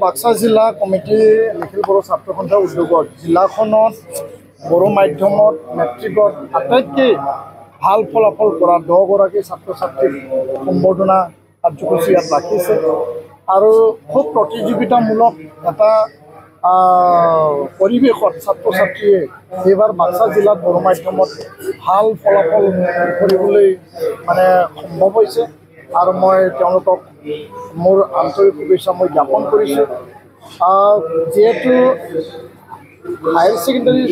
বাক্সা জিলা কমিটি নিখিল বড়ো ছাত্ৰ সন্থা উদ্যোগত জিলাখনত বড়ো মাধ্যমত মেট্ৰিকত আটাইতকৈ ভাল ফলাফল কৰা 10 গৰাকী ছাত্ৰ ছাত্ৰীক সম্বৰ্ধনা কাৰ্যসূচী ইয়াত ৰাখিছে আৰু খুব প্ৰতিযোগিতামূলক এটা পৰিৱেশত ছাত্ৰ ছাত্ৰীয়ে এইবাৰ বাক্সা জিলাত বড়ো মাধ্যমত ভাল ফলাফল কৰিবলৈ মানে সম্ভৱ হৈছে আৰু মই তেওঁলোকক মোৰ আন্তৰিক শুভেচ্ছা মই জ্ঞাপন কৰিছোঁ। যেহেতু হায়াৰ ছেকেণ্ডাৰী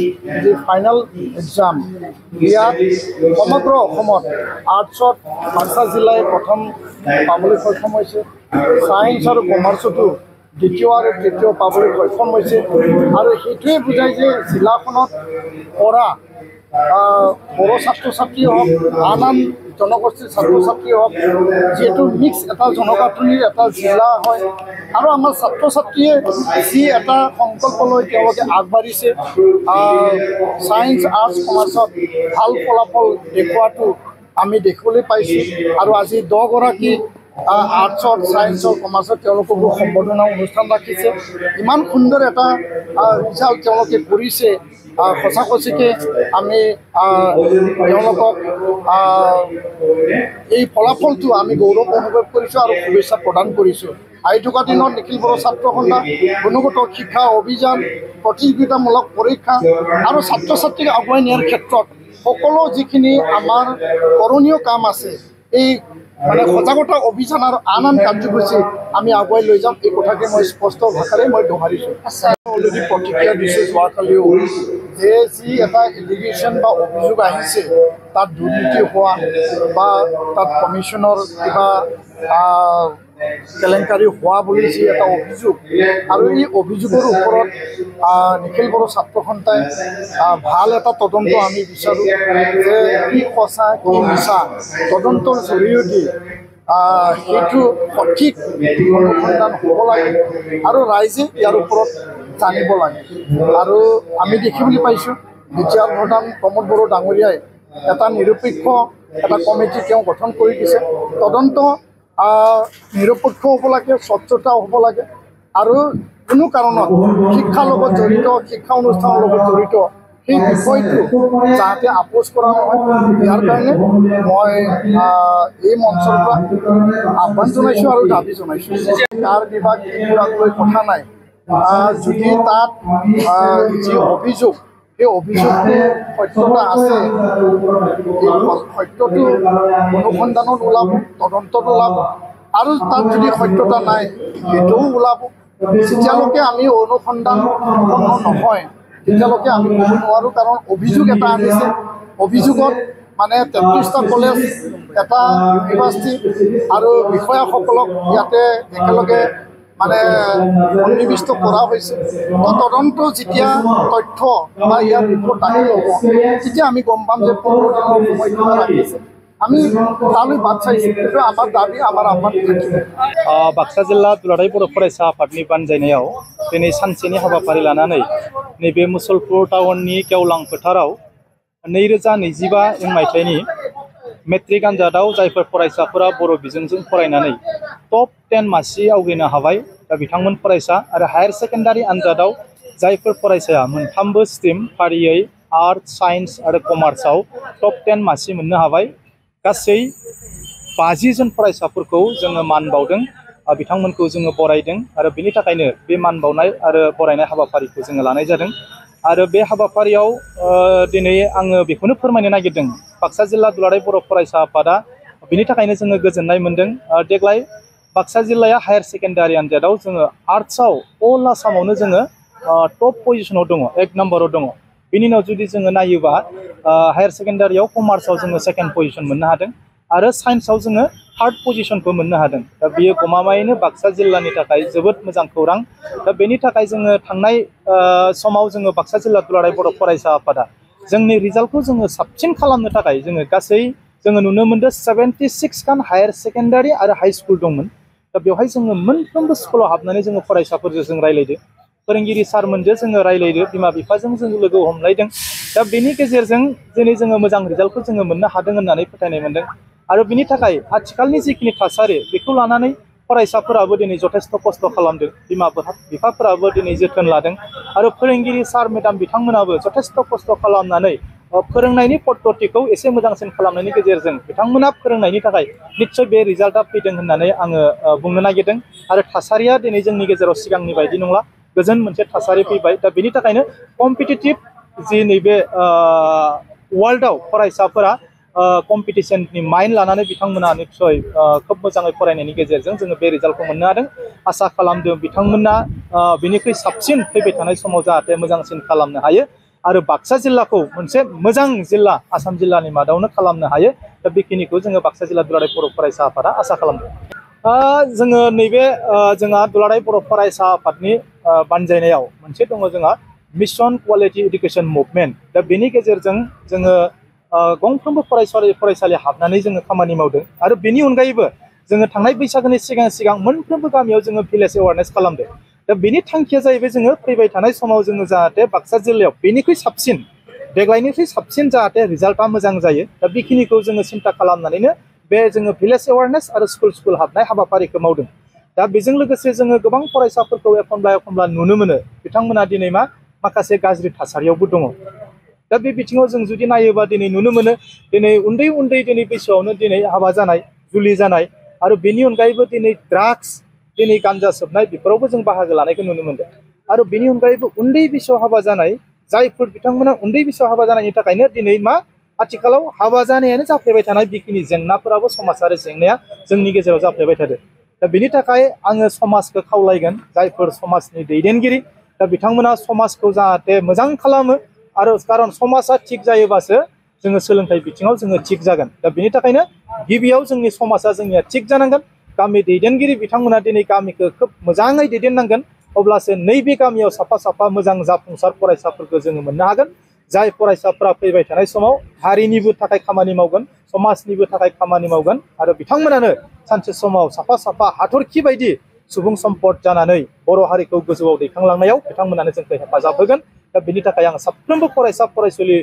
যি ফাইনেল এক্সাম ইয়াত সমগ্ৰ অসমত আৰ্টছত বাক্সা জিলাই প্ৰথম পাবলৈ সক্ষম হৈছে, ছায়েন্স আৰু কমাৰ্চতো দ্বিতীয় আৰু তৃতীয় পাবলৈ সক্ষম হৈছে আৰু সেইটোৱে বুজায় যে জিলাখনত পঢ়া বড়ো ছাত্ৰ ছাত্ৰীয়ে হওক আন জনগোষ্ঠীৰ ছাত্ৰ ছাত্ৰীয়ে হওক যিহেতু মিক্স এটা জনগাঁথনিৰ এটা জিলা হয় আৰু আমাৰ ছাত্ৰ ছাত্ৰীয়ে যি এটা সংকল্প লৈ তেওঁলোকে আগবাঢ়িছে ছায়েন্স আৰ্টছ কমাৰ্চত ভাল ফলাফল দেখুৱাটো আমি দেখিবলৈ পাইছোঁ আৰু আজি 10 গৰাকী আৰ্টছত ছায়েন্সৰ কমাৰ্চত তেওঁলোককো সম্বৰ্ধনা অনুষ্ঠান ৰাখিছে। ইমান সুন্দৰ এটা ৰিজাল্ট তেওঁলোকে কৰিছে, সঁচাকৈ আমি তেওঁলোকক এই ফলাফলটো আমি গৌৰৱ অনুভৱ কৰিছোঁ আৰু শুভেচ্ছা প্ৰদান কৰিছোঁ। আহি থকা দিনত নিখিল বড়ো ছাত্ৰ সন্থা গুণগত শিক্ষা অভিযান, প্ৰতিযোগিতামূলক পৰীক্ষা আৰু ছাত্ৰ ছাত্ৰীক আগুৱাই নিয়াৰ ক্ষেত্ৰত সকলো যিখিনি আমাৰ কৰণীয় কাম আছে এই মানে সজাগতা অভিযান আৰু আন কাৰ্যসূচী আমি আগুৱাই লৈ যাম, এই কথাকে মই স্পষ্ট ভাষাৰে মই দোহাৰিছোঁ। অলৰেডি প্ৰতিক্ৰিয়া দিছোঁ যোৱাকালিও যে যি এটা এলিগেশ্যন বা অভিযোগ আহিছে তাত দুৰ্নীতি হোৱা বা তাত কমিশ্যনৰ কিবা কেলেংকাৰী হোৱা বুলি যি এটা অভিযোগ আৰু এই অভিযোগৰ ওপৰত নিখিল বড়ো ছাত্ৰ সন্থাই ভাল এটা তদন্ত আমি বিচাৰোঁ যে কি সঁচা কি মিছা তদন্তৰ জৰিয়তে সেইটো সঠিক অনুসন্ধান হ'ব লাগে আৰু ৰাইজে ইয়াৰ ওপৰত জানিব লাগে। আৰু আমি দেখিবলৈ পাইছোঁ বিটিআৰ প্ৰধান প্ৰমোদ বড়ো ডাঙৰীয়াই এটা নিৰপেক্ষ এটা কমিটি তেওঁ গঠন কৰি দিছে। তদন্ত নিৰপেক্ষ হ'ব লাগে, স্বচ্ছতা হ'ব লাগে আৰু কোনো কাৰণত শিক্ষাৰ লগত জড়িত শিক্ষা অনুষ্ঠানৰ লগত জড়িত সেই বিষয়টো যাতে আপোচ কৰা নহয়, ইয়াৰ কাৰণে মই এই মঞ্চৰ পৰা আহ্বান জনাইছোঁ আৰু দাবী জনাইছোঁ। কাৰ বিভাগ এইবিলাক লৈ কথা নাই, যদি তাত যি অভিযোগ সেই অভিযোগটো সত্যতা আছে, এই সত্যটো অনুসন্ধানত ওলাব, তদন্তত ওলাব আৰু তাত যদি সত্যতা নাই সেইটোও ওলাব। যেতিয়ালৈকে আমি অনুসন্ধান সম্পন্ন নহয় তেতিয়ালৈকে আমি ক'ব নোৱাৰোঁ, কাৰণ অভিযোগ এটা আনিছে, অভিযোগত মানে 33টা কলেজ, এটা ইউনিভাৰ্চিটি আৰু বিষয়াসকলক ইয়াতে একেলগে মানে সন্নিৱিষ্ট কৰা হৈছে। তদন্ত যেতিয়া তথ্য বা ইয়াৰ ৰিপৰ্ট আহি ল'ব তেতিয়া আমি গম পাম যে 15 দিনৰ সময় কিমান ৰাখিছে, আমি তালৈ বাদ চাইছোঁ। কিন্তু আমাৰ দাবী আমাৰ আহ্বান থাকিব। बाक्सा जिल्ला दुलाराय बर' फरायसा आफादनि बानजायनायाव दिनै सानसेनि हाबाफारि लानानै नैबे मुसलपुर टाउननि गेवलां फोथाराव 2025 मायथाइनि मेट्रिक आनजादाव जायफोर फरायसाफोरा बर' बिजोंजों फरायनानै टप 10 मासि आवग्रिनो हाबाय दा बिथांमोन फरायसा आरो हायार सेकेन्डारि आनजादाव जायफोर फरायसाया मोनथामबो स्ट्रिम फारियै आर्ट्स साइन्स आरो कमार्सआव टप 10 मासि मोननो हाबाय गासै 50 जन फरायसाफोरखौ जोङो मान बावदों, बिथांमोनखौ जोङो बरायदों आरो बिनि थाखायनो बे मान बावनाय आरो बरायनाय हाबाफारिखौ जोङो लानाय जादों। आरो बे हाबाफारियाव दिनै आङो बेखौनो फोरमायनो नागिरदों बाक्सा जिल्ला दुलाराय बर' फरायसा आफादा बिनि थाखायनो जोङो गोजोननाय मोनदों। देग्लाय बाक्सा जिल्लाया हायार सेकेन्डारि आनजादाव जोङो आर्ट्सआव अल आसामावनो जोङो टप पजिशनाव दङ, 1 नाम्बाराव दङ। बिनि उनाव जुदि जोङो नायोबा हायार सेकेन्डारियाव कमार्सआव जोङो 2nd पजिशन मोननो हादों आरो साइन्सआव जोङो 3rd पजिशनखौ मोननो हादों। दा बियो गमामायैनो बाक्सा जिल्लानि थाखाय जोबोद मोजां खौरां। दा बेनि थाखाय जोङो थांनाय समाव जोङो बाक्सा जिल्ला दुलाराय बर' फरायसा आफादा जोंनि रिजाल्टखौ जोङो साबसिन खालामनो थाखाय जोङो गासै जोङो नुनो मोनदों 76 खान हायार सेकेन्डारि आरो हाई स्कुल दंमोन। दा बेवहाय जोङो मोनफ्रोमबो स्कुलाव हाबनानै जोङो फरायसाफोरजों जों रायलायदों, फोरोंगिरि सारमोनजों जोङो रायलायदों, बिमा बिफाजों जों लोगो हमलायदों। दा बेनि गेजेरजों दिनै जोङो मोजां रिजाल्टखौ जोङो मोननो हादों होननानै फोथायनाय मोनदों। आरो बिनि थाखाय आथिखालनि जिखिनि थासारि बेखौ लानानै फरायसाफोराबो दिनै जथेस्थ' खस्थ' खालामदों, बिमा बिफाफोराबो दिनै जोथोन लादों आरो फोरोंगिरि सार मेडाम बिथांमोनाबो जथेस्थ' खस्थ' खालामनानै फोरोंनायनि पद्धतिखौ एसे मोजांसिन खालामनायनि गेजेरजों बिथांमोना फोरोंनायनि थाखाय निस्सय बे रिजाल्टआ फैदों होननानै आङो बुंनो नागिरदों। आरो थासारिया दिनै जोंनि गेजेराव सिगांनि बायदि नंला, गोजोन मोनसे थासारि फैबाय। दा बेनि थाखायनो कम्पिटिटिभ जि नैबे वर्ल्डआव फरायसाफोरा कम्पिटिसननि माइन्ड लानानै बिथांमोना निस्सय खोब मोजाङै फरायनायनि गेजेरजों जोङो बे रिजाल्टखौ मोननो हादों। आसा खालामदों बिथांमोना बिनिख्रुइ साबसिन फैबाय थानाय समाव जाहाथे मोजांसिन खालामनो हायो आरो बाक्सा जिल्लाखौ मोनसे मोजां जिल्ला आसाम जिल्लानि मादावनो खालामनो हायो। दा बेखिनिखौ जोङो बाक्सा जिल्ला दुलाराय बर' फरायसा आफादा आसा खालामदों। जोङो नैबे जोंहा दुलाराय बर' फरायसा आफादनि बानजायनायाव मोनसे दङ जोंहा मिशन क्वालिटि इडुकेसन मुभमेन्ट। दा बेनि गेजेरजों जोङो गंफ्रोमबो फरायसालि हाबनानै जोङो खामानि मावदों आरो बेनि अनगायैबो जोङो थांनाय बैसागोनि सिगां मोनफ्रोमबो गामियाव जोङो भिलेज एवारनेस खालामदों। दा बेनि थांखिया जाहैबाय जोङो फैबाय थानाय समाव जोङो जाहाथे बाक्सा जिल्लायाव बेनिख्रुइ साबसिन देग्लायनिख्रुइ साबसिन जाहाथे रिजाल्टआ मोजां जायो। दा बेखिनिखौ जोङो सिन्था खालामनानैनो बे जोङो भिलेज एवारनेस आरो स्कुल हाबनाय हाबाफारिखौ मावदों। दा बेजों लोगोसे जोङो गोबां फरायसाफोरखौ एखनब्ला नुनो मोनो बिथांमोना दिनै माखासे गाज्रि थासारियावबो दङ। दा बे बिथिङाव जों जुदि नायोबा दिनै नुनो मोनो दिनै उन्दै दिनै बैसोआवनो दिनै हाबा जानाय, जुलि जानाय आरो बेनि अनगायैबो दिनै ड्राग्स, दिनै गान्जा सोबनाय बेफोरावबो जों बाहागो लानायखौ नुनो मोनदों। आरो बेनि अनगायैबो उन्दै बैसोआव हाबा जानाय, जायफोर बिथांमोना उन्दै बैसोआव हाबा जानायनि थाखायनो दिनै आथिखालाव हाबा जानायानो जाफ्लेबाय थानाय बेखिनि जेंनाफोराबो समाजारि जेंनाया जोंनि गेजेराव जाफ्लेबाय थादों। दा बेनि थाखाय आङो समाजखौ खावलायगोन, जायफोर समाजनि दैदेनगिरि दा बिथांमोना समाजखौ जाहाथे मोजां खालामो आरो खारन समाजा थिग जायोबासो जोङो सोलोंथाइ बिथिङाव जोङो थिग जागोन। दा बेनि थाखायनो गिबियाव जोंनि समाजा जोंनिया थिग जानांगोन। गामि दैदेनगिरि बिथांमोना दिनै गामिखौ खोब मोजाङै दैदेननांगोन, अब्लासो नैबे गामियाव साफा मोजां जाफुंसार फरायसाफोरखौ जोङो मोननो हागोन। जाय फरायसाफोरा फैबाय थानाय समाव हारिनिबो थाखाय खामानि मावगोन, समाजनिबो थाखाय खामानि मावगोन आरो बिथांमोनानो सानसे समाव साफा हाथरखि बायदि सुबुं सम्पद जानानै बर' हारिखौ गोजौआव दैखांलांनायाव बिथांमोनानो जोंखौ हेफाजाब होगोन। दा बेनि थाखाय आं साफ्रोमबो फरायसुलि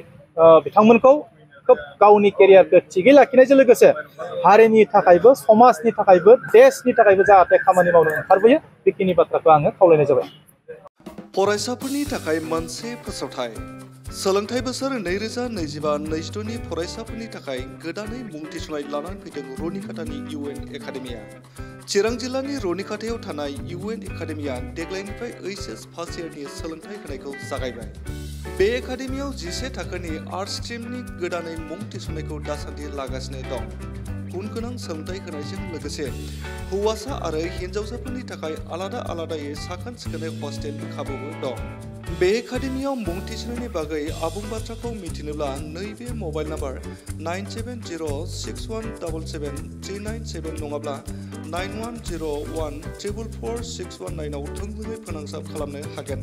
बिथांमोनखौ खोब गावनि केरियारखौ थिगै लाखिनायजों लोगोसे हारिनि थाखायबो, समाजनि थाखायबो, देशनि थाखायबो जाहाथे खामानि मावनो ओंखारबोयो, बेखिनि बाथ्राखौ आङो खावलायनाय जाबाय। फरायसाफोरनि थाखाय मोनसे फोसावथाय। सोलोंथाइ बोसोर 2025-26 नि फरायसाफोरनि थाखाय गोदानै मुं थिसननाय लानानै फैदों रुनिकाटानि UN एकाडेमिया। चिरां जिल्लानि रुनिकाटायाव थानाय UN एकाडेमिया देग्लायनिफ्राय HS फार्स्ट इयारनि सोलोंथाइ होनायखौ जागायबाय। बे एकाडेमियाव 11 थाखोनि आर्ट्स स्ट्रिमनि गोदानै मुं थिसननायखौ दासान्दि लागासिनो दं। गुन गोनां सोलोंथाइ होनायजों लोगोसे हौवासा आरो हिन्जावसाफोरनि थाखाय आलादायै साखोन सिखोनै हस्टेलनि खाबुबो दं। बे एकाडेमियाव मुं थिसननायनि बागै आबुं बाथ्राखौ मिथिनोब्ला नैबे मबाइल नाम्बार 9706177397 नङाब्ला 9101444619 आव थोंजोङै फोनांजाब खालामनो हागोन।